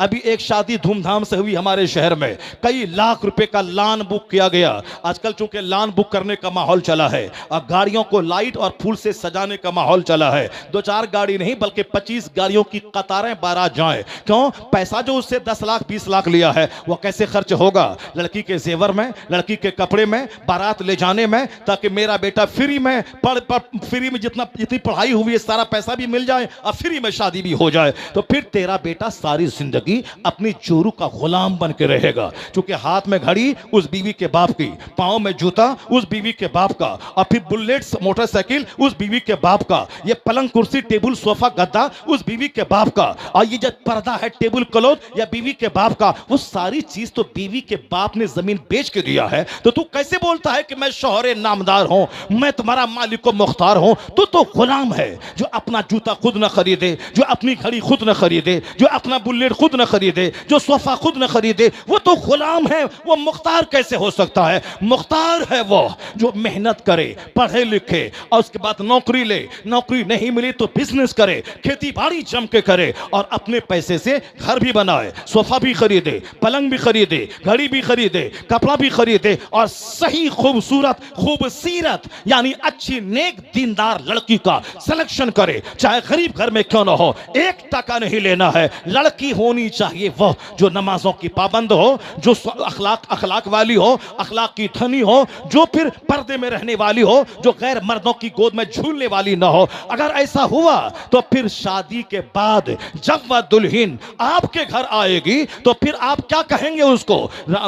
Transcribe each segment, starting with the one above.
अभी एक शादी धूमधाम से हुई हमारे शहर में, कई लाख रुपए का लान बुक किया गया। आजकल चूंकि लान बुक करने का माहौल चला है और गाड़ियों को लाइट और फूल से सजाने का माहौल चला है, 2-4 गाड़ी नहीं बल्कि 25 गाड़ियों की कतारें बारात जाए। क्यों? पैसा जो उससे 10 लाख 20 लाख लिया है वो कैसे खर्च होगा? लड़की के जेवर में, लड़की के कपड़े में, बारात ले जाने में, ताकि मेरा बेटा फ्री में फ्री में जितनी पढ़ाई हुई है सारा पैसा भी मिल जाए और फ्री में शादी भी हो जाए। तो फिर तेरा बेटा सारी जिंदगी अपनी चोरू का गुलाम बन के रहेगा। क्योंकि हाथ में घड़ी उस बीवी के बाप की, पांव में जूता उस बीवी के बाप का, और फिर बुलेट्स मोटरसाइकिल उस बीवी के बाप का, ये पलंग कुर्सी टेबल सोफा गद्दा उस बीवी के बाप का, और ये जो पर्दा है टेबल क्लॉथ या बीवी के बाप का, वो सारी चीज तो बीवी के बाप ने जमीन बेच के दिया है। तो तू कैसे बोलता है कि मैं शौहरे नामदार हूं, मैं तुम्हारा मालिक व मुख्तार हूं? तू तो गुलाम है जो अपना जूता खुद न खरीदे, जो अपनी घड़ी खुद न खरीदे, जो अपना बुलेट खुद न खरीदे, जो सोफा खुद न खरीदे, वो तो गुलाम है। वो मुख्तार कैसे हो सकता है? मुख्तार है वो जो मेहनत करे, पढ़े लिखे और उसके बाद नौकरी ले, नौकरी नहीं मिली तो बिजनेस करे, खेती बाड़ी जम के करे और अपने पैसे से घर भी बनाए, सोफा भी खरीदे, पलंग भी खरीदे, घड़ी भी खरीदे, कपड़ा भी खरीदे और सही खूबसूरत खूबसीरत यानी अच्छी नेक दीनदार लड़की का सिलेक्शन करे, चाहे गरीब घर में क्यों ना हो। 1 टका नहीं लेना है। लड़की होनी चाहिए वो जो नमाजों की पाबंद हो, जो अखलाक वाली हो, अखलाक की धनी हो, जो फिर पर्दे में रहने वाली हो, जो गैर मर्दों की गोद में झूलने वाली ना हो। अगर ऐसा हुआ तो फिर शादी के बाद जब वह दुल्हन आपके घर आएगी तो फिर आप क्या कहेंगे उसको?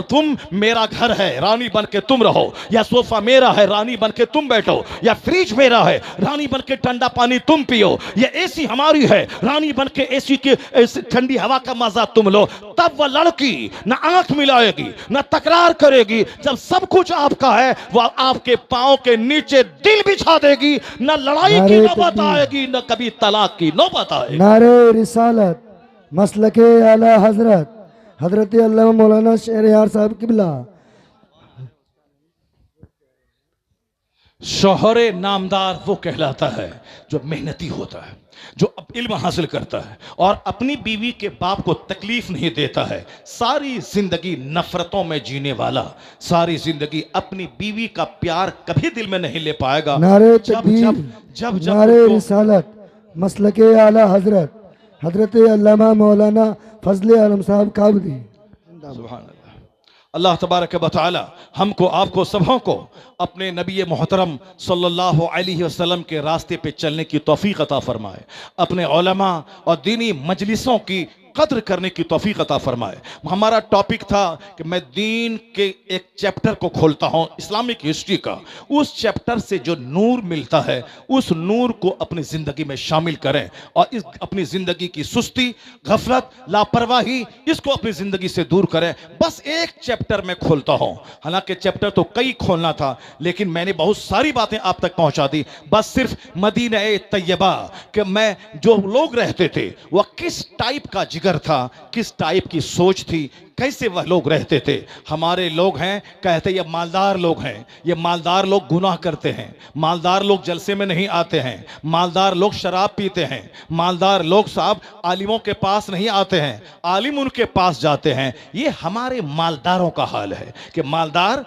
तुम मेरा घर है, रानी बन के तुम रहो, या सोफा मेरा है, रानी बन के तुम बैठो, या फ्रिज मेरा है, रानी बन के ठंडा पानी तुम पियो, या एसी हमारी है, रानी बन के एसी की ठंडी हवा का मजा तुम लो। तब वह लड़की ना आंख मिलाएगी, ना तकरार करेगी। जब सब कुछ आपका है वह आपके पांव के नीचे दिल बिछा देगी। ना लड़ाई की नौबत आएगी, ना कभी तलाक की नौबत आएगी। नारे रिसालत मसलके आला हजरत हजरत अल्लामा मौलाना शहरयार साहब किबला। शौहरे नामदार वो कहलाता है जो मेहनती होता है, जो इल्म हासिल करता है और अपनी बीवी के बाप को तकलीफ नहीं देता है। सारी जिंदगी नफरतों में जीने वाला सारी जिंदगी अपनी बीवी का प्यार कभी दिल में नहीं ले पाएगा। नारे जब तकबीर, जब जब नारे रिसालत मसलके आला हजरत हजरत अल्लामा मौलाना फजले आलम साहब काबली। सुभान अल्लाह। अल्लाह तबारक व तआला हमको आपको सबों को अपने नबी मोहतरम सल्लल्लाहु अलैहि वसल्लम के रास्ते पे चलने की तौफीक अता फरमाए, अपने उलमा और दीनी मजलिसों की कद्र करने की तौफीक अता फरमाए। हमारा टॉपिक था कि मैं दीन के एक चैप्टर को खोलता हूँ, इस्लामिक हिस्ट्री का। उस चैप्टर से जो नूर मिलता है उस नूर को अपनी ज़िंदगी में शामिल करें और इस अपनी ज़िंदगी की सुस्ती, गफलत, लापरवाही इसको अपनी ज़िंदगी से दूर करें। बस एक चैप्टर में खोलता हूँ, हालांकि चैप्टर तो कई खोलना था लेकिन मैंने बहुत सारी बातें आप तक पहुँचा दी। बस सिर्फ मदीना तैयबा कि मैं जो लोग रहते थे वह किस टाइप का जिगर था, किस टाइप की सोच थी, कैसे वह लोग रहते थे। हमारे लोग हैं कहते ये मालदार लोग हैं, ये मालदार लोग गुनाह करते हैं, मालदार लोग जलसे में नहीं आते हैं, मालदार लोग शराब पीते हैं, मालदार लोग साहब आलिमों के पास नहीं आते हैं, आलिम उनके पास जाते हैं। ये हमारे मालदारों का हाल है कि मालदार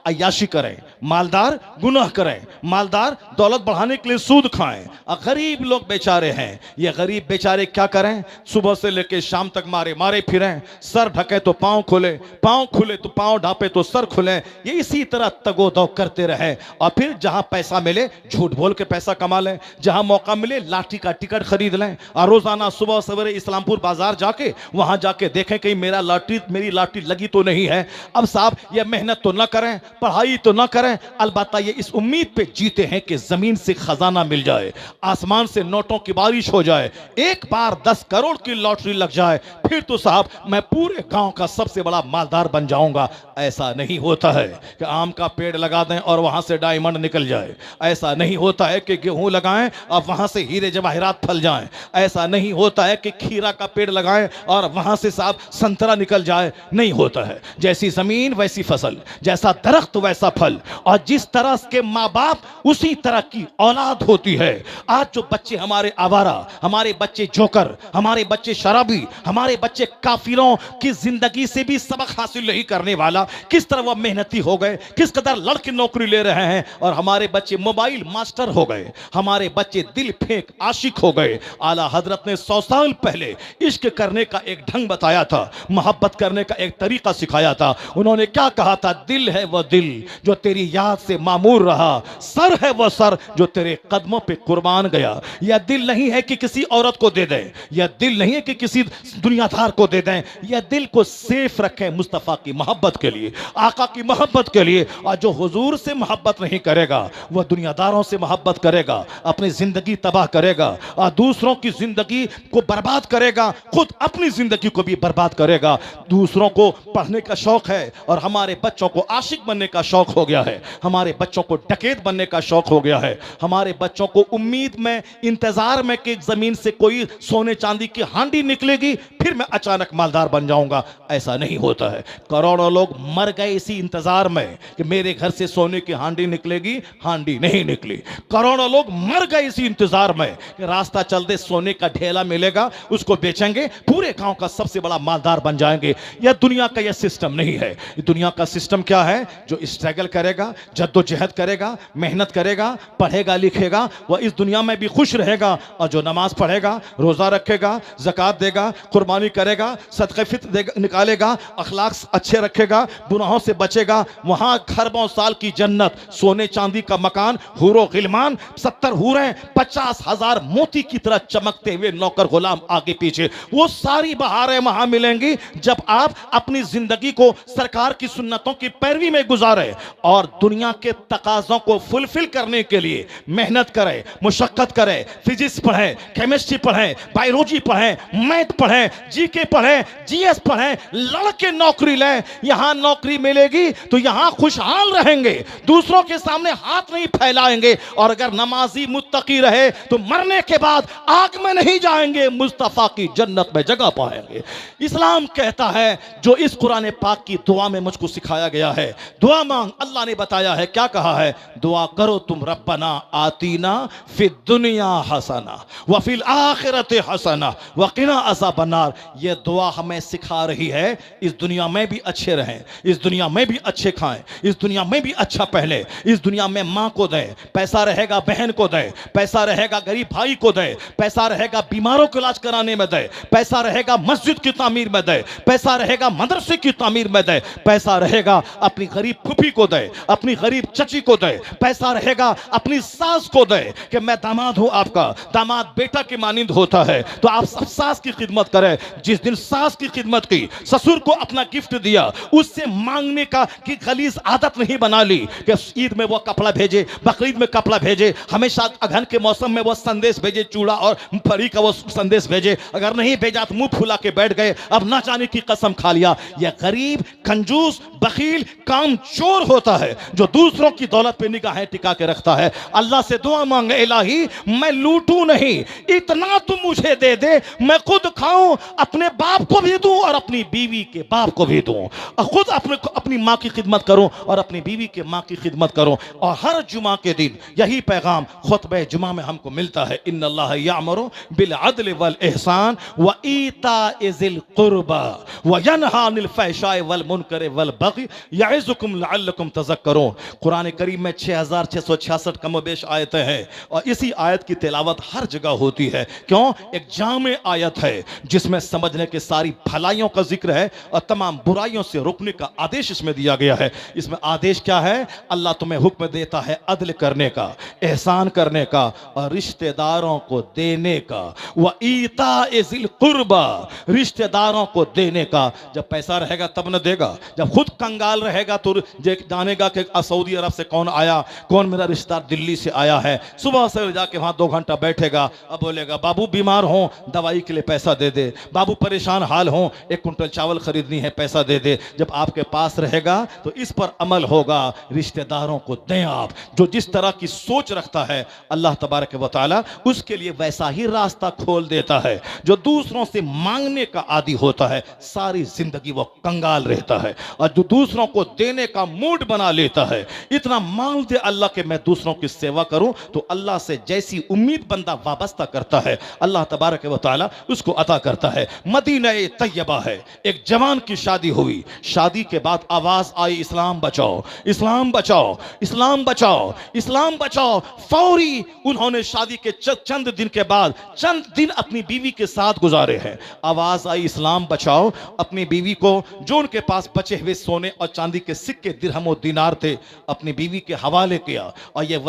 अय्याशी करें, मालदार गुनाह करें, मालदार दौलत बढ़ाने के लिए सूद खाएं। और गरीब लोग बेचारे हैं, ये गरीब बेचारे क्या करें? सुबह से लेकर शाम तक मारे मारे फिरें, सर ढके तो पांव खुले, पांव खुले तो पांव ढापे तो सर खुले। ये इसी तरह तगोदौ करते रहे और फिर जहां पैसा मिले झूठ बोल के पैसा कमा लें, जहां मौका मिले लाठी का टिकट खरीद लें और रोजाना सुबह सवेरे इस्लामपुर बाजार जाके वहां जाके देखें कहीं मेरी लाठी लगी तो नहीं है। अब साहब ये मेहनत तो न करें, पढ़ाई तो ना करें, अलबत्ता ये इस उम्मीद पे जीते हैं कि जमीन से खजाना मिल जाए, आसमान से नोटों की बारिश हो जाए, एक बार 10 करोड़ की लॉटरी लग जाए, फिर तो साहब मैं पूरे गांव का सबसे बड़ा मालदार बन जाऊंगा। ऐसा नहीं होता है कि आम का पेड़ लगा दें और वहां से डायमंड निकल जाए। ऐसा नहीं होता है कि गेहूं लगाएं और वहां से हीरे जवाहरात फल जाएं। ऐसा नहीं होता है कि खीरा का पेड़ लगाएं और वहां से साहब संतरा निकल जाए। नहीं होता है। जैसी जमीन वैसी फसल, जैसा दरख्त वैसा फल, और जिस तरह के माँ बाप उसी तरह की औलाद होती है। आज जो बच्चे हमारे आवारा, हमारे बच्चे जोकर, हमारे बच्चे शराबी, हमारे बच्चे काफिरों की जिंदगी से भी सबक हासिल नहीं करने वाला, किस तरह वह मेहनती हो गए, किस कदर लड़के नौकरी ले रहे हैं, और हमारे बच्चे मोबाइल मास्टर हो गए, हमारे बच्चे दिल फेंक आशिक हो गए। आला हजरत ने 100 साल पहले इश्क करने का एक ढंग बताया था, मोहब्बत करने का एक तरीका सिखाया था। उन्होंने क्या कहा था? दिल है वह दिल जो तेरी याद से मामूर रहा, सर है वह सर जो तेरे कदमों पे कुर्बान गया। यह दिल नहीं है कि किसी औरत को दे दें, यह दिल नहीं है कि किसी दुनियादार को दे दें, यह दिल को सेफ रखें मुस्तफ़ा की मोहब्बत के लिए, आका की मोहब्बत के लिए। और जो हुजूर से मोहब्बत नहीं करेगा वह दुनियादारों से मोहब्बत करेगा, अपनी जिंदगी तबाह करेगा और दूसरों की जिंदगी को बर्बाद करेगा, खुद अपनी जिंदगी को भी बर्बाद करेगा। दूसरों को पढ़ने का शौक है और हमारे बच्चों को आशिक बनने का शौक हो गया है, हमारे बच्चों को डकैत बनने का शौक हो गया है, हमारे बच्चों को उम्मीद में, इंतजार में कि जमीन से कोई सोने चांदी की हांडी निकलेगी फिर मैं अचानक मालदार बन जाऊंगा। ऐसा नहीं होता है। करोड़ों लोग मर गए इसी इंतजार में कि मेरे घर से सोने की हांडी निकलेगी, हांडी नहीं निकली। करोड़ों लोग मर गए इसी इंतजार में कि रास्ता चलते सोने का ढेला मिलेगा, उसको बेचेंगे, पूरे गांव का सबसे बड़ा मालदार बन जाएंगे। यह दुनिया का यह सिस्टम नहीं है। ये दुनिया का सिस्टम क्या है? जो स्ट्रगल करेगा, जद्दोजहद करेगा, मेहनत करेगा, पढ़ेगा लिखेगा, वह इस दुनिया में भी खुश रहेगा। और जो नमाज पढ़ेगा, रोजा रखेगा, ज़कात देगा, कुर्बानी करेगा, सदक़े फित्र निकालेगा, अखलाक अच्छे रखेगा, गुनाहों से बचेगा, वहां खरबों साल की जन्नत, सोने चांदी का मकान, हुरो गिलमान, 70 हूरें, 50,000 मोती की तरह चमकते हुए नौकर गुलाम आगे पीछे, वो सारी बहारें वहां मिलेंगी जब आप अपनी जिंदगी को सरकार की सुन्नतों की पैरवी में गुजारें और दुनिया के तकाज़ों को फुलफिल करने के लिए मेहनत करें, मुशक्कत करें, फिजिक्स पढ़ें, केमिस्ट्री पढ़ें, बायोलॉजी पढ़ें, मैथ पढ़ें, जीके पढ़ें, जीएस पढ़ें, लड़के नौकरी लें। यहां नौकरी मिलेगी तो यहां खुशहाल रहेंगे, दूसरों के सामने हाथ नहीं फैलाएंगे, और अगर नमाजी मुत्तकी रहे तो मरने के बाद आग में नहीं जाएंगे, मुस्तफा की जन्नत में जगह पाएंगे। इस्लाम कहता है जो इस कुरान पाक की दुआ में मुझको सिखाया गया है, दुआ मांग। अल्लाह ने बताया है, क्या कहा है? दुआ करो तुम, रब्बना आतीना फिद दुनिया हसना व फिल आखिरत हसना व क़िना अज़ाबन्नार। ये दुआ हमें सिखा रही है इस दुनिया में भी अच्छे रहें, इस दुनिया में भी अच्छे खाएं, इस दुनिया में भी अच्छा पहले, इस दुनिया में माँ को दें, पैसा रहेगा बहन को दें, पैसा रहेगा गरीब भाई को दें, पैसा रहेगा बीमारों को इलाज कराने में दें, पैसा रहेगा मस्जिद की तामीर में दें, पैसा रहेगा मदरसे की तामीर में दें, पैसा रहेगा अपनी गरीब फूफी को दें, अपनी गरीब चची को दें, पैसा रहेगा अपनी सास को दें कि मैं दामाद हूं आपका, दामाद बेटा के मानिंद होता है तो आप सब सास की खिदमत करें। जिस दिन सास की खिदमत की, ससुर को अपना गिफ्ट दिया, उससे मांगने का की गलीज आदत नहीं बना ली कि ईद में वो कपड़ा भेजे, बकरीद में कपड़ा भेजे, हमेशा अगहन के मौसम में वो संदेश भेजे, चूड़ा और फरी का वो संदेश भेजे, अगर नहीं भेजा तो मुंह फुला के बैठ गए, अब ना जाने की कसम खा लिया। यह गरीब, कंजूस, बखील, काम चोर होता है जो दूसरों की दौलत पे निगाहें टिका के रखता है। अल्लाह से दुआ मांगे, इलाही मैं लूटूं नहीं, इतना तुम मुझे दे दे, मैं खुद खाऊं, अपने बाप को भी दूं और अपनी बीवी के बाप को भी दूं, और खुद अपनी माँ की खिदमत करूं और अपनी बीवी के माँ की खिदमत करूं। और हर जुमा के दिन यही पैगाम खुतबे जुमा में हमको मिलता है, इन्नल्लाह यामुरु बिल अदल वल इहसान व ईताइ ज़िल कुर्बा व यनहा अनिल फहशाइ वल मुनकर वल बग़ी यइज़ुकुम लअल्लकुम तज़क्करून। कुरान करीम में 6666 कमोबेश आयतें हैं और इसी आयत की तिलावत हर जगह होती है। क्यों? एक जामे आयत है जिसमें समझने के सारी भलाइयों का जिक्र है और तमाम बुराइयों से रुकने का आदेश इसमें दिया गया है। इसमें आदेश क्या है? अल्लाह तुम्हें हुक्म देता है अदल करने का, एहसान करने का और रिश्तेदारों को देने का। व ईताए ज़िल कुर्बा, रिश्तेदारों को देने का। जब पैसा रहेगा तब न देगा, जब खुद कंगाल रहेगा तो जानेगा कि सऊदी अरब से कौन आया, कौन मेरा रिश्तेदार दिल्ली से आया है। सुबह से जाके वहां 2 घंटा बैठेगा, अब बोलेगा बाबू बीमार हो दवाई के लिए पैसा दे दे, बाबू परेशान हाल हो 1 कुंटल चावल खरीदनी है पैसा दे दे। जब आपके पास रहेगा तो इस पर अमल होगा, रिश्तेदारों को दें आप। जो जिस तरह की सोच रखता है अल्लाह तबारक व तआला उसके लिए वैसा ही रास्ता खोल देता है। जो दूसरों से मांगने का आदी होता है सारी जिंदगी वो कंगाल रहता है, और जो दूसरों को देने देने का मूड बना लेता है। इतना मांग दे अल्लाह के मैं दूसरों की सेवा करूं, तो अल्लाह से जैसी उम्मीद बंदा वाबस्ता करता है अल्लाह तबारक व तआला उसको अता करता है। मदीना तैयबा है, एक जवान की शादी हुई, शादी के बाद आवाज आई इस्लाम बचाओ, इस्लाम बचाओ, इस्लाम बचाओ, इस्लाम बचाओ। फौरी उन्होंने शादी के चंद दिन के बाद चंद दिन अपनी बीवी के साथ गुजारे हैं। आवाज आई इस्लाम बचाओ। अपनी बीवी को जो उनके पास बचे हुए सोने और चांदी के सिक्के दिरहम और दीनार थे अपनी बीवी के हवाले किया और यह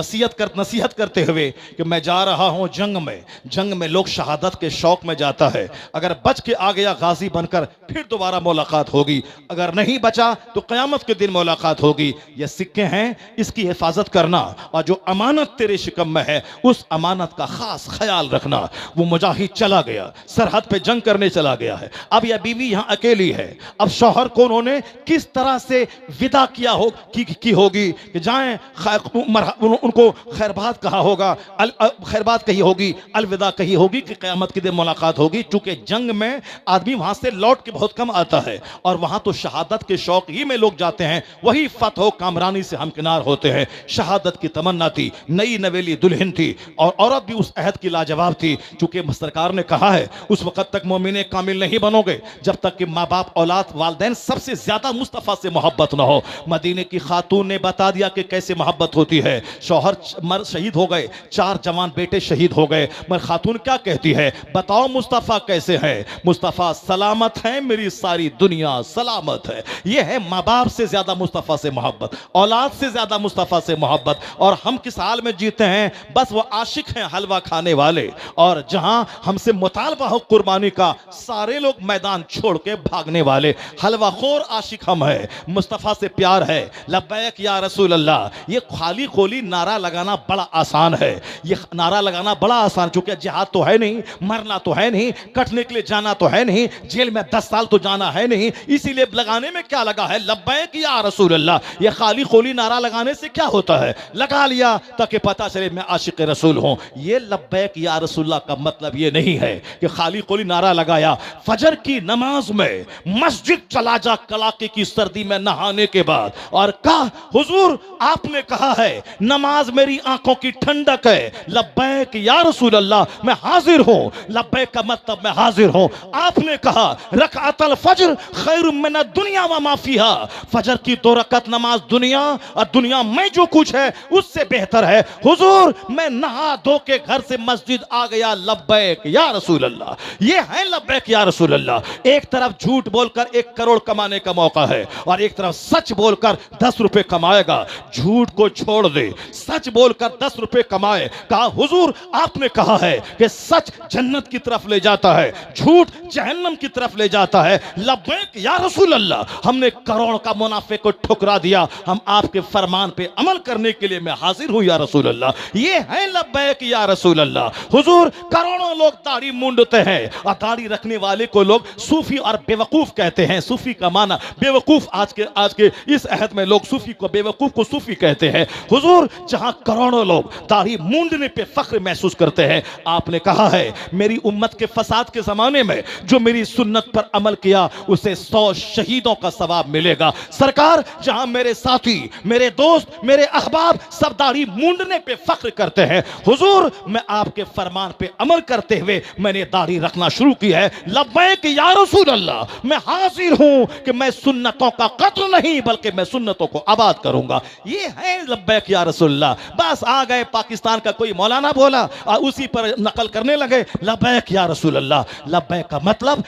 नसीहत करते हुए कि मैं जा रहा हूं जंग में लोग शहादत के शौक में जाता है, अगर बच के आ गया गाजी बनकर फिर दोबारा मुलाकात होगी, अगर नहीं बचा तो क़यामत के दिन मुलाकात होगी। ये सिक्के हैं, इसकी हिफाजत करना और जो अमानत तेरे शिकम में है उस अमानत का खास ख्याल रखना। वो मुजाहिद चला गया, सरहद पे जंग करने चला गया है। अब यह बीवी यहां अकेली है। अब शौहर को उन्होंने किस तरह से विदा किया हो की होगी कि जाएं, उनको खैरबात कहा होगा, खैरबात कही होगी, अलविदा कही होगी कि क़यामत के दिन मुलाकात होगी। चूंकि जंग में आदमी वहां से लौट के बहुत कम आता है और वहां तो शहादत के शौक ही में लोग जाते हैं, वही फतह कामरानी से हमकिनार होते हैं। शहादत की तमन्ना थी, नई नवेली दुल्हन थी और औरत भी उस अहद की लाजवाब थी। चूंकि सरकार ने कहा है उस वक्त तक मोमिन कामिल नहीं बनोगे जब तक कि माँ बाप औलाद वालदैन सबसे ज्यादा मुस्तफ़ा से मोहब्बत ना हो। मदीने की खातून ने बता दिया कि कैसे मोहब्बत होती है। शौहर मर शहीद हो गए, 4 जवान बेटे शहीद हो गए, मगर खातून क्या कहती है, बताओ मुस्तफ़ा कैसे है? मुस्तफ़ा सलामत है, मेरी सारी दुनिया सलामत है। यह है माँ बाप से ज्यादा मुस्तफ़ा से मोहब्बत, औलाद से ज्यादा मुस्तफ़ा से मोहब्बत। और हम किस हाल में जीते हैं, बस वो आशिक हैं हलवा खाने वाले, और जहां हमसे मुतालबा हो कुर्बानी का सारे लोग मैदान छोड़ के भागने वाले। हलवा खोर आशिक हम है, मुस्तफ़ा से प्यार है। लब्बैक या रसूल अल्लाह, ये खाली खोली नारा लगाना बड़ा आसान है। ये नारा लगाना बड़ा आसान, चूंकि जिहाद तो है नहीं, मरना तो है नहीं, कटने के लिए जाना तो है नहीं, जेल में 10 साल तो जाना है नहीं, इसीलिए लगाने में क्या लगा है, लब्बैक या रसूल अल्लाह। ये खाली खोली नारा लगाने से क्या होता है, लगा लिया ताकि पता चले मैं आशिक रसूल हूं। ये लब्बैक या रसूलुल्लाह का मतलब ये नहीं है कि खाली खोली नारा लगाया। फजर की नमाज में मस्जिद चला जा कड़ाके की सर्दी में नहाने के बाद और कहा हुजूर आपने कहा है नमाज मेरी आंखों की ठंडक है, लब्बैक या रसूल अल्लाह, मैं हाजिर हूं। लब्बैक का मतलब मैं हाजिर हूं। आपने कहा रकातल फज्र खैरुम मिन दुनिया व मा फीहा, फजर की 2 रकात नमाज दुनिया और दुनिया में जो कुछ है उससे बेहतर है। हुजूर मैं नहा धो के घर से मस्जिद आ गया, लब्बैक या रसूल अल्लाह। ये है लब्बैक या रसूल अल्लाह। एक तरफ झूठ बोलकर 1 करोड़ कमाने का मौका है और एक तरफ सच बोलकर 10 रुपए कमाएगा। झूठ को छोड़ दे, सच बोलकर 10 रुपए कमाए। कहा हुजूर आपने कहा है कि सच जन्नत की तरफ ले जाता है, झूठ जहन्नम की तरफ ले जाता है। लब्बैक या रसूल अल्लाह, हमने करोड़ का मुनाफे को ठुकरा दिया, हम आपके फरमान पे अमल करने के लिए मैं हाजिर हूं या रसूल अल्लाह। ये है लब्बैक या रसूल अल्लाह। हुजूर करोड़ों लोग दाढ़ी मूंडते हैं और दाढ़ी रखने वाले को लोग सूफी और बेवकूफ कहते हैं। सूफी का माना बेवकूफ, आज के इस अहद में लोग सूफी को बेवकूफ को सूफी कहते हैं। हुजूर जहां करोड़ों लोग दाढ़ी मूंडने पे फख्र महसूस करते हैं, आपने कहा है मेरी उम्मत के फसाद के जमाने में जो मेरी सुन्नत पर अमल किया उसे 100 शहीदों का सवाब मिलेगा। सरकार जहां मेरे साथी, मेरे दोस्त, मेरे अहबाब सब दाढ़ी मूंडने पे फख्र करते हैं, हुजूर मैं आपके फरमान पे अमल करते हुए मैंने दाढ़ी रखना शुरू की है। लब्बैक या रसूल अल्लाह, मैं हाजिर हूं कि मैं सुन्नतों का कत्ल नहीं बल्कि मैं सुन्नतों को आबाद करूंगा। ये है लब्बैक या रसूल अल्लाह। बस आ गए पाकिस्तान का कोई मौलाना बोला और उसी पर नकल करने लगे लब्बैक या रसूल अल्लाह। लब्बैक का मतलब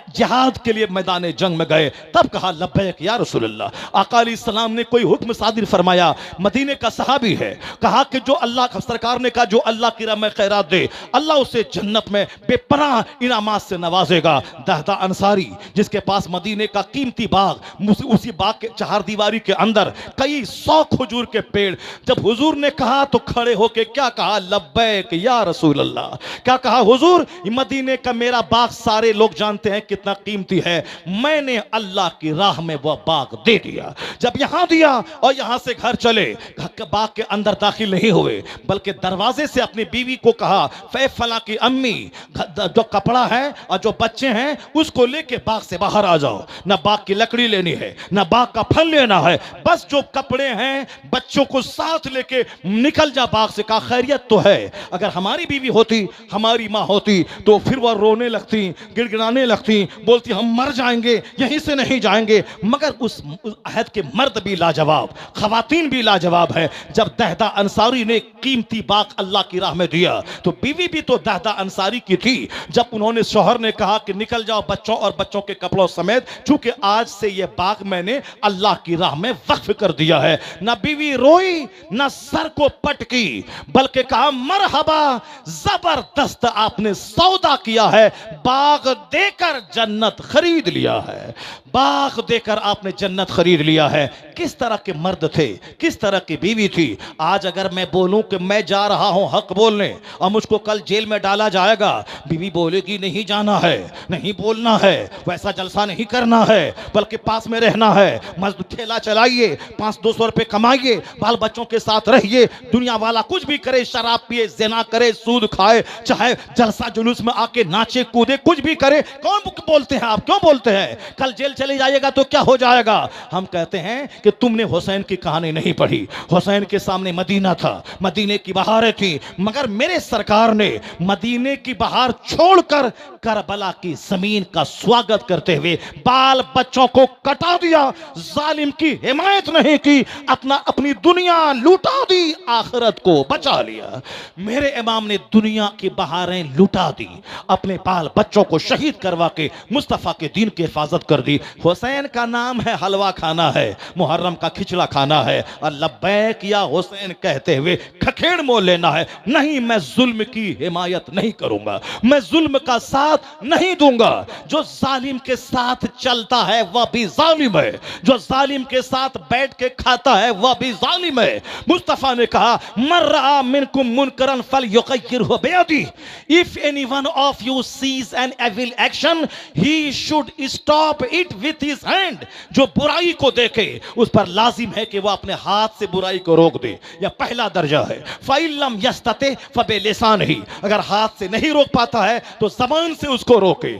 जिहाद के लिए मैदान जंग में गए तब कहा लब्बैक या रसूल अल्लाह। आका अलैहिस्सलाम ने कोई हुक्म सादिर फरमाया, मदीने का सहाबी है, कहा कि जो अल्लाह सरकार ने कहा जो अल्लाह की राह में खैरात दे अल्लाह उसे जन्नत में बेपनाह इनामात से नवाजेगा। दहदा अंसारी जिसके पास मदीने का कीमती बाग, उसी बाग के 4 दीवारी के अंदर कई 100 खजूर के पेड़, जब हुजूर ने कहा तो खड़े होके क्या कहा, लब्बैक या रसूल अल्लाह। क्या कहा हुजूर, मदीने का मेरा बाग सारे लोग जानते हैं कितना कीमती है, मैंने अल्लाह की राह में वह बाग दे दिया। जब यहां दिया और यहां से घर चले, बाग के अंदर दाखिल नहीं हुए बल्कि दरवाजे से अपनी बीवी को कहा फै फला की अम्मी, जो कपड़ा है और जो बच्चे हैं उसको लेके बाग से बाहर आ जाओ, ना बाग की लकड़ी लेनी है, ना बाग बाग का फल लेना है, बस जो कपड़े हैं बच्चों को साथ लेके निकल जा बाग से। कहा खैरियत तो है, अगर हमारी बीवी होती, हमारी माँ होती, तो फिर वह रोने लगती, गिड़गिड़ाने लगती, बोलती हम मर जाएंगे, यहीं से नहीं जाएंगे। मगर उस अहद के मर्द भी लाजवाब, खवातीन भी लाजवाब है। जब दहदा अंसारी ने कीमती बाग अल्लाह की राह में दिया तो बीवी भी तो दहदा अंसारी की थी। जब उन्होंने शौहर ने कहा कि निकल जाओ बच्चों और बच्चों के कपड़ों समेत, चूंकि आज से यह बाग मैंने अल्लाह की राह में वक्फ कर दिया है, ना बीवी रोई ना सर को पटकी, बल्कि कहा मरहबा, जबरदस्त आपने सौदा किया है, बाग देकर जन्नत खरीद लिया है, बाग देकर आपने जन्नत खरीद लिया है। किस तरह के मर्द थे, किस तरह की बीवी थी। आज अगर मैं बोलूं कि मैं जा रहा हूं हक बोलने और मुझको कल जेल में डाला जाएगा, बीवी बोलेगी नहीं जाना है, नहीं बोलना है, वैसा जलसा नहीं करना है, बल्कि पास में रहना है, मजदूर ठेला चलाइए, 500-200 रुपए कमाइए, बाल बच्चों के साथ रहिए, दुनिया वाला कुछ भी करे, शराब पिए, ज़िना करे, सूद खाए, चाहे जलसा जुलूस में आके नाचे कूदे, कुछ भी करे, कौन बोलते हैं आप, क्यों बोलते हैं? कल जेल चले जाइएगा तो क्या हो जाएगा? हम कहते हैं कि तुमने हुसैन की कहानी नहीं पढ़ी। हुसैन के सामने मदीना था, मदीने की बहारें थी, मगर मेरे सरकार ने मदीने की बहार छोड़कर करबला की जमीन का स्वागत करते हुए बाल बच्चों को कटा दिया, जालिम की हिमायत नहीं की, अपनी दुनिया लुटा दी, आखिरत को बचा लिया। मेरे इमाम ने दुनिया की बहारें लुटा दी, अपने बाल बच्चों को शहीद करवा के मुस्तफा के दीन की हिफाजत कर दी। हुसैन का नाम है हलवा खाना है, मुहर्रम का खिचड़ा खाना है, और लब्बैक या हुसैन कहते हुए खखेड़ मोल लेना है। नहीं, मैं जुल्म की हिमायत नहीं करूंगा, मैं जुल्म का साथ नहीं दूंगा। जो जालिम के साथ चलता है वह भी जालिम है, जो जालिम के साथ बैठ के खाता है वह भी जालिम है। मुस्तफा ने कहा मर रहा मिनकुम मुनकरन फलयुगय्यिरहु बियदिही, if anyone of you sees an evil action he should stop it with his hand. जो बुराई को देखे उस पर लाजिम है कि वह अपने हाथ से बुराई को रोक दे, यह पहला दर्जा है। फ़इल्लम यस्तते फ़बिलिसानिही, अगर हाथ से नहीं रोक पाता है तो जबान से उसको रोके।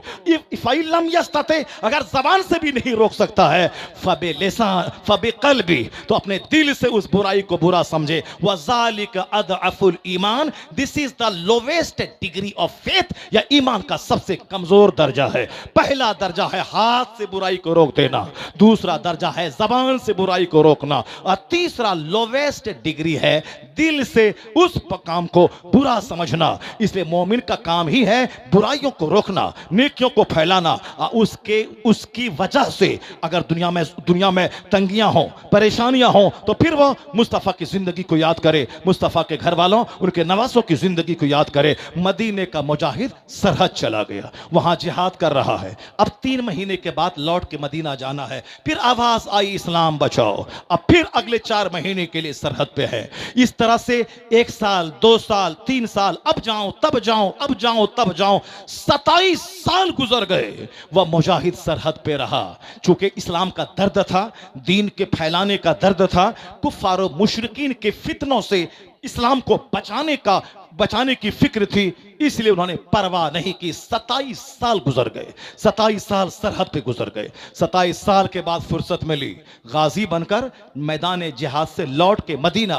फ़इल्लम यस्तते, अगर जबान से भी नहीं रोक सकता है, फ़बिलिसान फ़बिक़ल्बी, तो अपने दिल से उस बुराई को बुरा समझे। वज़ालिक अदअफुल ईमान, this is the lowest degree of faith, या ईमान का सबसे कमजोर दर्जा है। पहला दर्जा है हाथ से बुराई को रोक देना, दूसरा दर्जा है जबान से बुराई को रोकना, और तीसरा लोवेस्ट डिग्री है दिल से उस काम को बुरा समझना। इसलिए मोमिन का काम ही है बुराइयों को रोकना, नेकियों को फैलाना। उसकी वजह से अगर दुनिया में तंगियां हों, परेशानियां हों, तो फिर वह मुस्तफ़ा की जिंदगी को याद करे, मुस्तफ़ा के घर वालों, उनके नवासों की जिंदगी को याद करे। मदीने का मुजाहिद सरहद चला गया, वहां जिहाद कर रहा है। अब 3 महीने के बाद लौट के मदीना जाना है। फिर आवाज आई इस्लाम बचाओ, अब फिर अगले 4 महीने के लिए सरहद पे है। इस तरह से 1 साल, 2 साल, 3 साल, अब जाऊं तब जाऊं, अब जाऊं तब जाऊं, 27 साल गुजर गए। वह मुजाहिद सरहद पे रहा, चूंकि इस्लाम का दर्द था, दीन के फैलाने का दर्द था, कुफ्फार और मुशरिकीन के फितनों से इस्लाम को बचाने की फिक्र थी, इसलिए उन्होंने परवाह नहीं की। 27 साल गुजर गए, 27 साल सरहद पे गुजर गए। 27 साल के बाद फुर्सत मिली, गाजी बनकर मैदान जिहाद से लौट के मदीना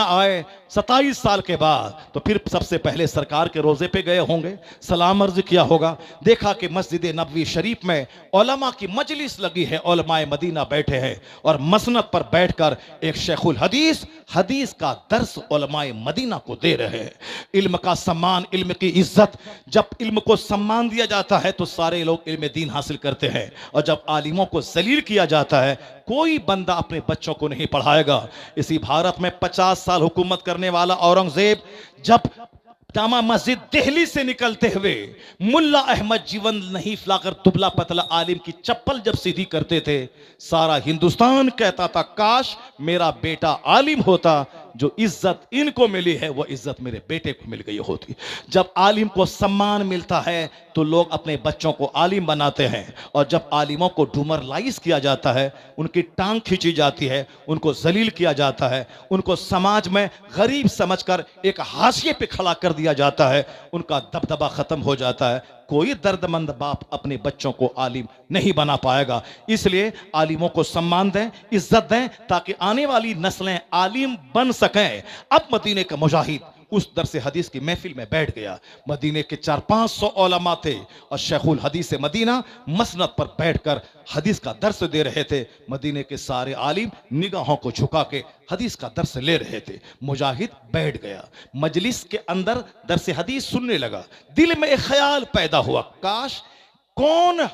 आए। 27 साल के बाद तो फिर सबसे पहले सरकार के रोजे पे गए होंगे, सलाम अर्ज किया होगा, देखा कि मस्जिद नबवी शरीफ में उलमा की मजलिस लगी है, उलमाए मदीना बैठे हैं, और मसनद पर बैठकर एक शेखुल हदीस का दर्स उलमाए मदीना को दे रहे हैं। इल्म का सम्मान, इल्म की इज्जत, जब इल्म को सम्मान दिया जाता है तो सारे लोग इल्म दीन हासिल करते हैं, और जब आलिमों को जलील किया जाता है कोई बंदा अपने बच्चों को नहीं पढ़ाएगा। इसी भारत में 50 साल हुकूमत करने वाला औरंगजेब जब जामा मस्जिद दिल्ली से निकलते हुए मुल्ला अहमद जीवन नहीं लाकर दुबला पतला आलिम की चप्पल जब सीधी करते थे, सारा हिंदुस्तान कहता था काश मेरा बेटा आलिम होता, जो इज्जत इनको मिली है वो इज्जत मेरे बेटे को मिल गई होती। जब आलिम को सम्मान मिलता है तो लोग अपने बच्चों को आलिम बनाते हैं, और जब आलिमों को डूमरलाइज किया जाता है, उनकी टांग खींची जाती है, उनको जलील किया जाता है, उनको समाज में गरीब समझकर एक हाशिए पे खड़ा कर दिया जाता है, उनका दबदबा खत्म हो जाता है। कोई दर्दमंद बाप अपने बच्चों को आलिम नहीं बना पाएगा। इसलिए आलिमों को सम्मान दें, इज्जत दें, ताकि आने वाली नस्लें आलिम बन सकें। अब मदीने का मुजाहिद उस दरस हदीस की महफिल में बैठ गया। मदीने के 400-500 उलमा थे और शेखुल हदीस मदीना मसनद पर बैठकर हदीस का दर्स दे रहे थे। मदीने के सारे आलिम निगाहों को झुका के हदीस का दर्स ले रहे थे। मुजाहिद बैठ गया, मजलिस के अंदर दरस हदीस सुनने लगा। दिल में एक ख्याल पैदा हुआ, काश कौन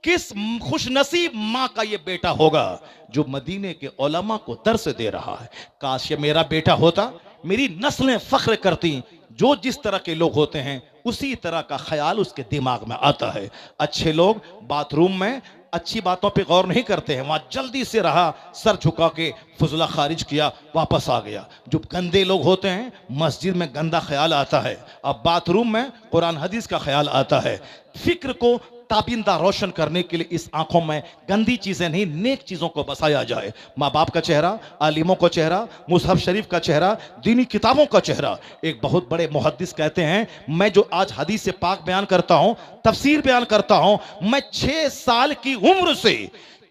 किस खुशनसीब माँ का ये बेटा होगा जो मदीने के उलमा को दर्स दे रहा है। काश ये मेरा बेटा होता, मेरी नस्लें फख्र करती। जो जिस तरह के लोग होते हैं उसी तरह का ख्याल उसके दिमाग में आता है। अच्छे लोग बाथरूम में अच्छी बातों पे गौर नहीं करते हैं, वहां जल्दी से रहा, सर झुका के फुजला खारिज किया, वापस आ गया। जो गंदे लोग होते हैं मस्जिद में गंदा ख्याल आता है, अब बाथरूम में कुरान हदीस का ख्याल आता है। फिक्र को ताबिंदा रोशन करने के लिए इस आंखों में गंदी चीजें नहीं, नेक चीजों को बसाया जाए। माँ बाप का चेहरा, आलिमों का चेहरा, मुसहफ शरीफ का चेहरा, दीनी किताबों का चेहरा। एक बहुत बड़े मुहद्दिस कहते हैं, मैं जो आज हदीस से पाक बयान करता हूं, तफसीर बयान करता हूं, मैं 6 साल की उम्र से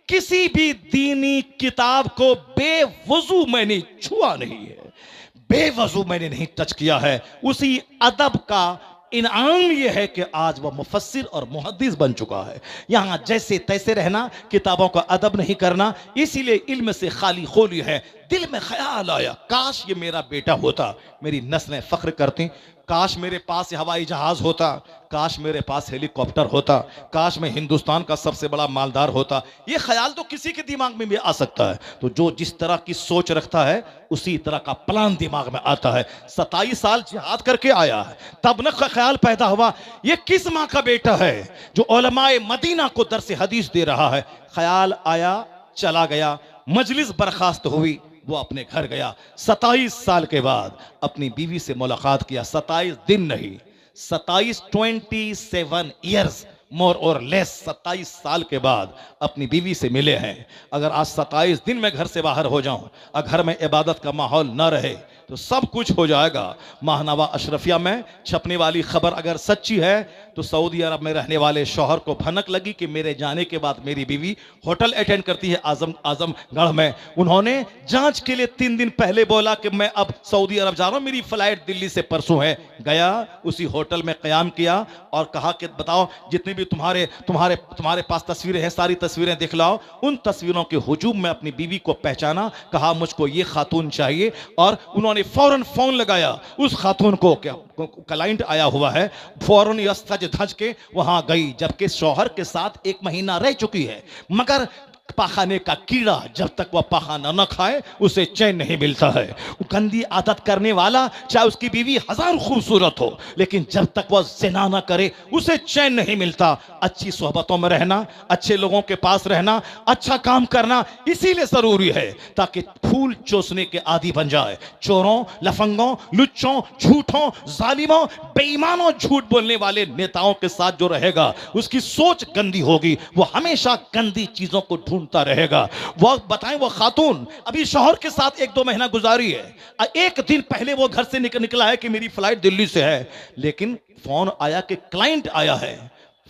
किसी भी दीनी किताब को बेवजू मैंने छुआ नहीं है, बेवजू मैंने नहीं टच किया है। उसी अदब का इनाम यह है कि आज वह मुफस्सिर और मुहद्दिस बन चुका है। यहां जैसे तैसे रहना, किताबों का अदब नहीं करना, इसीलिए इल्म से खाली खोली है। दिल में ख्याल आया, काश ये मेरा बेटा होता, मेरी नस्लें फख्र करती। काश मेरे पास हवाई जहाज होता, काश मेरे पास हेलीकॉप्टर होता, काश मैं हिंदुस्तान का सबसे बड़ा मालदार होता। ये ख्याल तो किसी के दिमाग में भी आ सकता है। तो जो जिस तरह की सोच रखता है उसी तरह का प्लान दिमाग में आता है। 27 साल जिहाद करके आया है, तब न ख्याल पैदा हुआ ये किस माँ का बेटा है जो उलमाए मदीना को दरस हदीस दे रहा है। ख्याल आया, चला गया, मजलिस बर्खास्त हुई, वो अपने घर गया। 27 साल के बाद अपनी बीवी से मुलाकात किया। 27 दिन नहीं, 27 ईयर्स मोर और लेस, 27 साल के बाद अपनी बीवी से मिले हैं। अगर आज 27 दिन में घर से बाहर हो जाऊं और घर में इबादत का माहौल न रहे तो सब कुछ हो जाएगा। माहनवा अशरफिया में छपने वाली खबर अगर सच्ची है तो सऊदी अरब में रहने वाले शौहर को भनक लगी कि मेरे जाने के बाद मेरी बीवी होटल अटेंड करती है आजमगढ़ में। उन्होंने जांच के लिए 3 दिन पहले बोला कि मैं अब सऊदी अरब जा रहा हूं, मेरी फ्लाइट दिल्ली से परसों है। गया, उसी होटल में क़याम किया और कहा कि बताओ जितनी भी तुम्हारे पास तस्वीरें हैं सारी तस्वीरें दिखलाओ। उन तस्वीरों के हुजूम में अपनी बीवी को पहचाना, कहा मुझको ये खातून चाहिए, और उन्होंने फौरन फोन लगाया उस खातून को, क्या क्लाइंट आया हुआ है, फौरन यह सज धज के वहां गई, जबकि शौहर के साथ 1 महीना रह चुकी है। मगर पाखाने का कीड़ा जब तक वह पाखाना न खाए उसे चैन नहीं मिलता है। गंदी आदत करने वाला चाहे उसकी बीवी 1000 खूबसूरत हो, लेकिन जब तक वह ज़िना न करे उसे चैन नहीं मिलता। अच्छी सोहबतों में रहना, अच्छे लोगों के पास रहना, अच्छा काम करना इसीलिए जरूरी है ताकि फूल चूसने के आदी बन जाए। चोरों, लफंगों, लुच्चों, झूठों, जालिमों, बेईमानों, झूठ बोलने वाले नेताओं के साथ जो रहेगा उसकी सोच गंदी होगी, वो हमेशा गंदी चीजों को ढूंढता रहेगा। वो बताएं, वो खातून अभी शौहर के साथ 1-2 महीना गुजारी है। 1 दिन पहले वो घर से निकला है कि मेरी फ्लाइट दिल्ली से है, लेकिन फोन आया कि क्लाइंट आया है।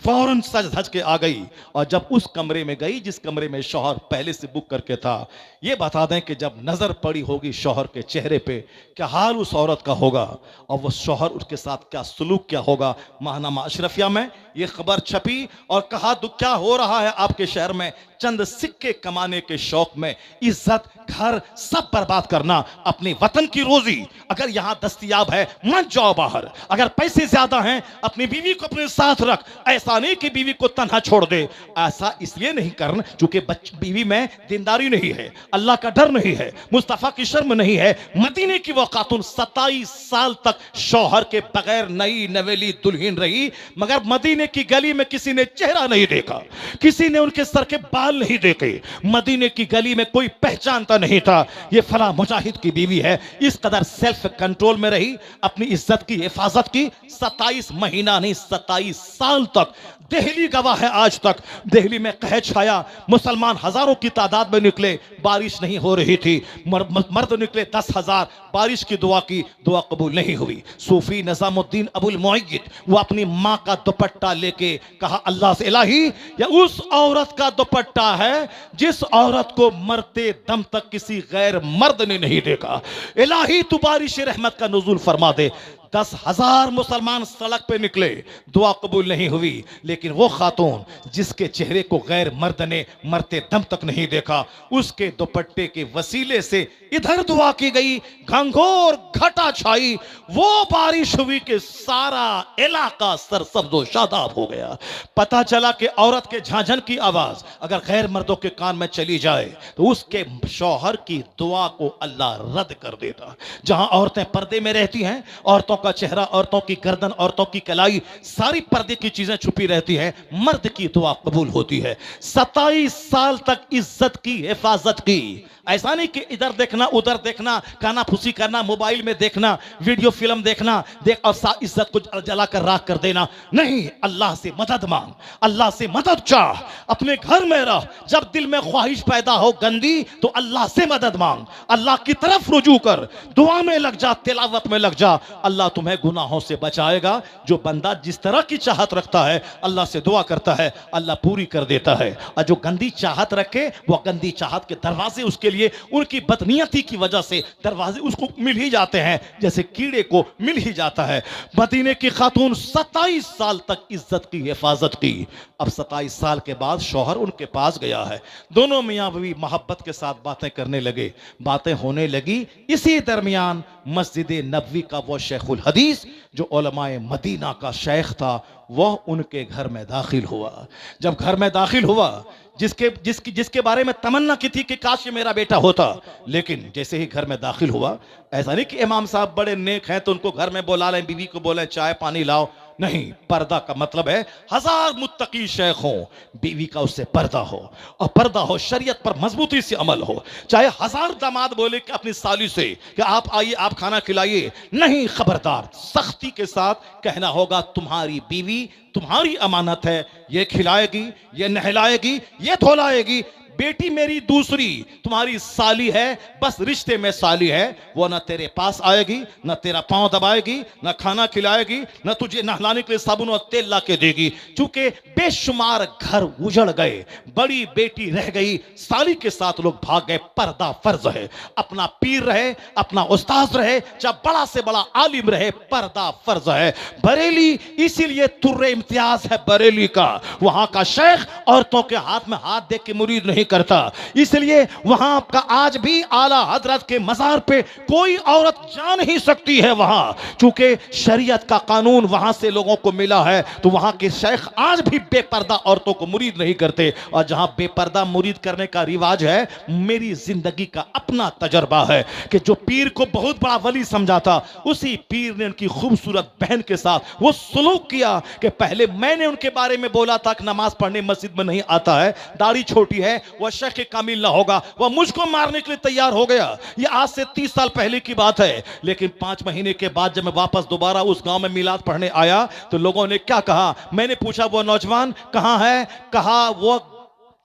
फौरन सज धज के आ गई और जब उस कमरे में गई जिस कमरे में शौहर पहले से बुक करके था, ये बता दें कि जब नजर पड़ी होगी शौहर के चेहरे पे, क्या हाल उस औरत का होगा और वो शौहर उसके साथ क्या सलूक क्या होगा। माहनामा अशरफिया में ये खबर छपी और कहा क्या हो रहा है आपके शहर में, चंद सिक्के कमाने के शौक में इज्जत, घर सब बर्बाद करना, अपने वतन की रोजी अगर यहां दस्तयाब है मत जाओ बाहर। अगर पैसे ज्यादा हैं अपनी बीवी को अपने साथ रख, ऐसा नहीं कि बीवी को तन्हा छोड़ दे। ऐसा इसलिए नहीं करना क्योंकि बीवी में दीनदारी नहीं है, अल्लाह का डर नहीं है, मुस्तफा की शर्म नहीं है। मदीने की वो खातून 27 साल तक शौहर के बगैर नई नवेली दुल्हन रही, मगर मदीने की गली में किसी ने चेहरा नहीं देखा, किसी ने उनके सर के बाल नहीं देखे, मदीने की गली में कोई पहचानता नहीं था ये फला मुजाहिद की बीवी है। इस कदर सेल्फ कंट्रोल में रही, अपनी इज्जत की हिफाजत की। 27 महीना नहीं 27 साल तक दिल्ली गवाह है आज तक। दिल्ली में कहर छाया, मुसलमान हजारों की तादाद में निकले, बारिश नहीं हो रही थी। मर्द निकले 10,000, बारिश की दुआ की, दुआ कबूल नहीं हुई। सूफी निजामुद्दीन अबुल मुअय्यिद वो अपनी माँ का दुपट्टा लेके कहा अल्लाह से, इलाही या उस औरत का दुपट्टा है जिस औरत को मरते दम तक किसी गैर मर्द ने नहीं देखा, इलाही तू बारिश रहमत का नुज़ूल फरमा दे। 10,000 मुसलमान सड़क पे निकले, दुआ कबूल नहीं हुई। लेकिन वो खातून जिसके चेहरे को गैर मर्द ने मरते दम तक नहीं देखा, उसके दुपट्टे के वसीले से इधर दुआ की गई, घंघोर घटा छाई, वो बारिश हुई कि सारा इलाका सरसब्ज़ो शादाब हो गया। पता चला कि औरत के झांझन की आवाज अगर गैर मर्दों के कान में चली जाए तो उसके शौहर की दुआ को अल्लाह रद्द कर देता। जहां औरतें पर्दे में रहती हैं, औरतों का चेहरा, औरतों की गर्दन, औरतों की कलाई, सारी पर्दे की चीजें छुपी रहती हैं, मर्द की दुआ कबूल होती है। 27 साल तक इज्जत की हिफाजत की। ऐसा नहीं कि इधर देखना उधर देखना, काना फूसी करना, मोबाइल में देखना, वीडियो फिल्म देखना, देख और इज्जत को जला कर राख कर देना। नहीं, अल्लाह से मदद मांग, अल्लाह से मदद चाह, अपने घर में रह। जब दिल में ख्वाहिश पैदा हो गंदी तो अल्लाह से मदद मांग, अल्लाह की तरफ रुजू कर, दुआ में लग जा, तिलावत में लग जा। अल्लाह तुम्हें गुनाहों से बचाएगा। जो बंदा जिस तरह की चाहत रखता है अल्लाह से दुआ करता है, अल्लाह पूरी कर देता है। और जो गंदी चाहत रखे वो गंदी चाहत के दरवाजे उसके लिए उनकी बदनीयती की वजह से दरवाजे उसको मिल ही जाते हैं, जैसे कीड़े को मिल ही जाता है। मदीने की खातून 27 साल तक इज्जत की हिफाजत की। अब 27 साल के बाद शौहर उनके पास गया है, दोनों मियां बीवी मोहब्बत के साथ बातें करने लगे, बातें होने लगी। इसी दरमियान मस्जिद नबवी का वो शेखुल हदीस जो उलमाए मदीना का शेख था, वह उनके घर में दाखिल हुआ। जब घर में दाखिल हुआ, जिसके बारे में तमन्ना की थी कि काश ये मेरा बेटा होता, लेकिन जैसे ही घर में दाखिल हुआ, ऐसा नहीं कि इमाम साहब बड़े नेक हैं तो उनको घर में बुला लें, बीवी को बोले चाय पानी लाओ। नहीं, पर्दा का मतलब है 1000 मुत्तकी शेख हो, बीवी का उससे पर्दा हो, और पर्दा हो शरीयत पर मजबूती से अमल हो। चाहे 1000 दामाद बोले कि अपनी साली से कि आप आइए, आप खाना खिलाइए, नहीं, खबरदार, सख्ती के साथ कहना होगा तुम्हारी बीवी तुम्हारी अमानत है, ये खिलाएगी, ये नहलाएगी, ये धोलाएगी। बेटी मेरी दूसरी, तुम्हारी साली है, बस रिश्ते में साली है, वो ना तेरे पास आएगी, ना तेरा पांव दबाएगी, ना खाना खिलाएगी, ना तुझे नहलाने के लिए साबुन और तेल ला के देगी। चूंकि बेशुमार घर उजड़ गए, बड़ी बेटी रह गई, साली के साथ लोग भाग गए। पर्दा फर्ज है, अपना पीर रहे, अपना उस्ताद रहे, चाहे बड़ा से बड़ा आलिम रहे, पर्दा फर्ज है। बरेली इसीलिए तुर्रे इम्तियाज है बरेली का, वहां का शेख औरतों के हाथ में हाथ दे के मुरीद नहीं करता, इसलिए वहां का आज भी आला हजरत के मजार पे कोई औरत जा नहीं सकती है। वहां चूंकि शरीयत का कानून वहां से लोगों को मिला है, तो वहां के शेख आज भी बेपर्दा औरतों को मुरीद नहीं करते। और जहां बेपर्दा मुरीद करने का रिवाज है, मेरी जिंदगी का अपना तजर्बा है कि जो पीर को बहुत बड़ा वली समझा था, उसी पीर ने उनकी खूबसूरत बहन के साथ वो सुलूक किया कि पहले मैंने उनके बारे में बोला था कि नमाज पढ़ने मस्जिद में नहीं आता है, दाढ़ी छोटी है, वह शेख कामिल ना होगा, वह मुझको मारने के लिए तैयार हो गया। यह आज से 30 साल पहले की बात है। लेकिन 5 महीने के बाद जब मैं वापस दोबारा उस गांव में मिलाद पढ़ने आया तो लोगों ने क्या कहा, मैंने पूछा वो नौजवान कहां है, कहा वो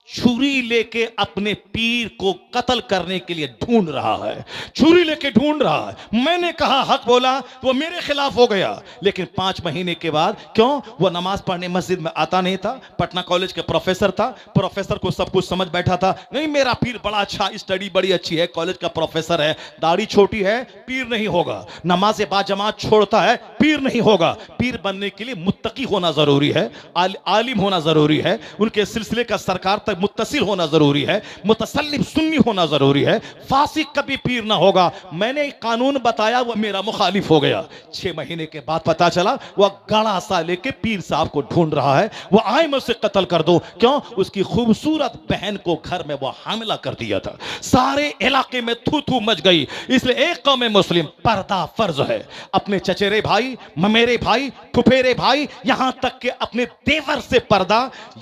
छुरी लेके अपने पीर को कत्ल करने के लिए ढूंढ रहा है, छुरी लेके ढूंढ रहा है। मैंने कहा हक बोला तो वो मेरे खिलाफ हो गया। लेकिन 5 महीने के बाद, क्यों, वो नमाज पढ़ने मस्जिद में आता नहीं था, पटना कॉलेज के प्रोफेसर था, प्रोफेसर को सब कुछ समझ बैठा था, नहीं मेरा पीर बड़ा अच्छा, स्टडी बड़ी अच्छी है, कॉलेज का प्रोफेसर है, दाढ़ी छोटी है, पीर नहीं होगा, नमाज बाजमात छोड़ता है, पीर नहीं होगा। पीर बनने के लिए मुत्तकी होना जरूरी है, आलिम होना जरूरी है, उनके सिलसिले का सरकार तक मुत्तसिल होना जरूरी है, मुतसल्लिम सुन्नी होना जरूरी है, फासिक कभी पीर ना होगा। मैंने एक कानून बताया, वो मेरा मुखालिफ हो गया। 6 महीने के बाद पता चला वह गाड़ा सा लेके पीर साहब को ढूंढ रहा है, वो आए मैं उसे कत्ल कर दो। क्यों, उसकी खूबसूरत बहन को घर में वो हमला कर दिया था। सारे इलाके में थू थू मच गई। इसलिए एक कौम मुस्लिम पर्दा फर्ज है। अपने चचेरे भाई, ममेरे भाई, फुफेरे भाई, यहां तक के अपने देवर से पर्दा,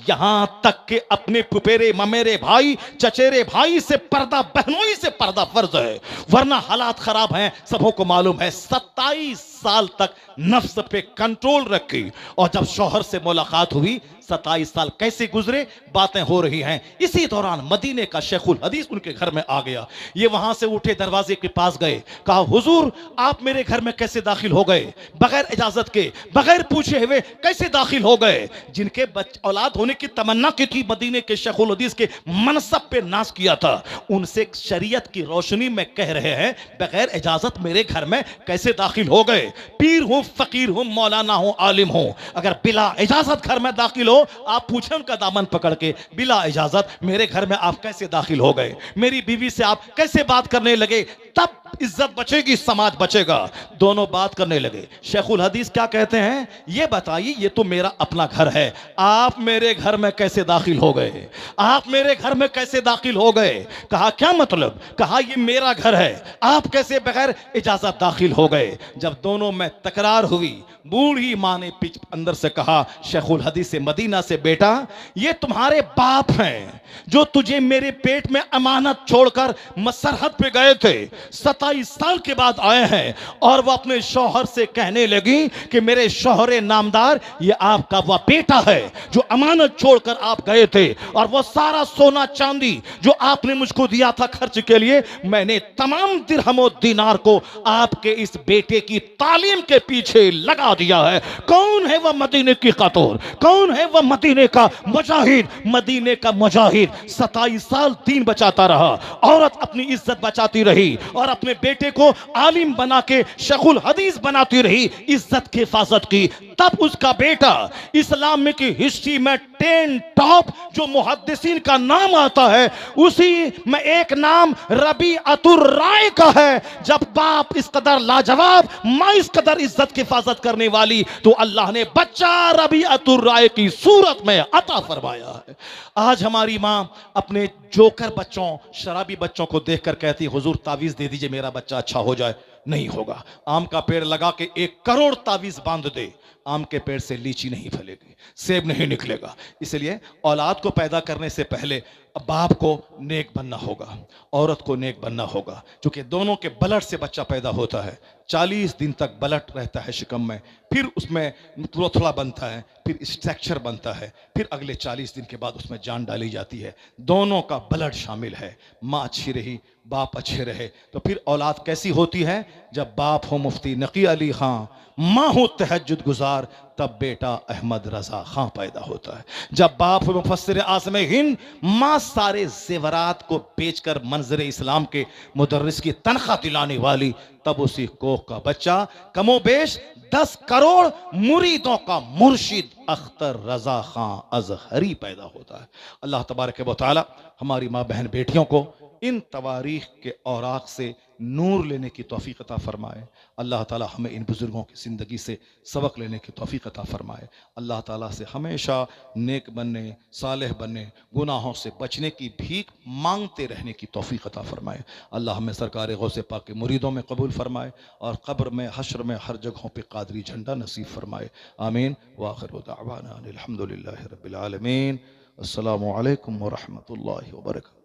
यहां तक के अपने फुफेरे ममेरे भाई चचेरे भाई से पर्दा, बहनोई से पर्दा फर्ज है, वरना हालात खराब हैं, सबों को मालूम है। 27 साल तक नफ्स पे कंट्रोल रखी, और जब शौहर से मुलाकात हुई 27 साल कैसे गुजरे बातें हो रही हैं। इसी दौरान मदीने का शेखुल हदीस उनके घर में आ गया। ये वहां से उठे, दरवाजे के पास गए, कहा हुजूर आप मेरे घर में कैसे दाखिल हो गए, बगैर इजाजत के, बगैर पूछे हुए कैसे दाखिल हो गए। जिनके औलाद होने की तमन्ना की थी, मदीने के शेखुल हदीस के मनसब पे नाज किया था, उनसे शरीयत की रोशनी में कह रहे हैं बगैर इजाजत मेरे घर में कैसे दाखिल हो गए। पीर हूं, फकीर हूं, मौलाना हूं, आलिम हूं, अगर बिला इजाजत घर में दाखिल हो, आप पूछें उनका दामन पकड़ के, बिला इजाजत मेरे घर में आप कैसे दाखिल हो गए, मेरी बीवी से आप कैसे बात करने लगे, तब इज्जत बचेगी, समाज बचेगा। दोनों बात करने लगे। शेखुल हदीस क्या कहते हैं, ये बताइए, ये तो मेरा अपना घर है, आप मेरे घर में कैसे दाखिल हो गए, आप मेरे घर में कैसे दाखिल हो गए। कहा क्या मतलब, कहा ये मेरा घर है, आप कैसे बगैर इजाजत दाखिल हो गए। जब दोनों में तकरार हुई, बूढ़ी मां ने पिछ अंदर से कहा शेखुल हदीस से मदीना से, बेटा ये तुम्हारे बाप हैं जो तुझे मेरे पेट में अमानत छोड़कर सरहद पे गए थे, 27 साल के बाद आए हैं, और वो अपने शौहर से कहने लगी कि मेरे शौहरे नामदार, ये आपका वह बेटा है जो अमानत छोड़कर आप गए थे, और वो सारा सोना चांदी जो आपने मुझको दिया था खर्च के लिए, मैंने तमाम दिरहम दिनार को आपके इस बेटे की तालीम के पीछे लगा दिया है। कौन है वह मदीने की खातून, कौन है वह मदीने का मुजाहिद, मदीने का मुजाहिद 27 साल दीन बचाता रहा, औरत अपनी इज्जत बचाती रही, और अपने बेटे को आलिम बना के शेखुल हदीस बनाती रही, इज्जत की हिफाजत की। तब उसका बेटा इस्लाम की हिस्ट्री में 10 टॉप जो मुहद्दिसीन का नाम आता है, उसी में एक नाम रबी अतुर राय का है। जब बाप इस कदर लाजवाब, मां इस कदर इज्जत की हिफाजत करने वाली, तो अल्लाह ने बच्चा रबी अतुर राय की सूरत में अता फरमाया है। आज हमारी मां अपने जोकर बच्चों, शराबी बच्चों को देखकर कहती है हुजूर तावीज दे दीजिए मेरा बच्चा अच्छा हो जाए। नहीं होगा। आम का पेड़ लगा के 1 करोड़ तावीज बांध दे, आम के पेड़ से लीची नहीं फलेगी, सेब नहीं निकलेगा। इसलिए औलाद को पैदा करने से पहले बाप को नेक बनना होगा, औरत को नेक बनना होगा, क्योंकि दोनों के ब्लड से बच्चा पैदा होता है। 40 दिन तक ब्लड रहता है शिकम में, फिर उसमें थोड़ा बनता है, फिर स्ट्रक्चर बनता है, फिर अगले 40 दिन के बाद उसमें जान डाली जाती है। दोनों का ब्लड शामिल है। माँ अच्छी रही, बाप अच्छे रहे, तो फिर औलाद कैसी होती है। जब बाप हो मुफ्ती नकी अली खां, माँ हो तहज्जुद गुजार, तब बेटा अहमद रजा खां पैदा होता है। जब बाप हो मुफस्सिर आज़म हिंद, माँ सारे जेवरात को बेचकर मंजर इस्लाम के मुदर्रिस की तनख्वाह दिलाने वाली, तब उसी कोख का बच्चा कमोबेश 10 करोड़ मुरीदों का मुर्शिद अख्तर रजा खां अजहरी पैदा होता है। अल्लाह तबारक व तआला हमारी माँ बहन बेटियों को इन तवारीख के औराक से नूर लेने की तौफीक अता फरमाए। अल्लाह ताला हमें इन बुजुर्गों की ज़िंदगी से सबक लेने की तौफीक अता फरमाए। अल्लाह ताला से हमेशा नेक बनने, सालेह बनने, गुनाहों से बचने की भीख मांगते रहने की तौफीक अता फरमाए। अल्लाह हमें सरकार गौसे पाक के मुरीदों में कबूल फरमाए, और क़ब्र में, हश्र में, हर जगहों पे क़ादरी झंडा नसीब फरमाए। आमीन। व आखिरु दअवाना अनिल हम्दुलिल्लाहि रब्बिल आलमीन। अस्सलामु अलैकुम व रहमतुल्लाहि व बरकातहू।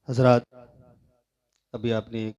हजरात, अभी आपने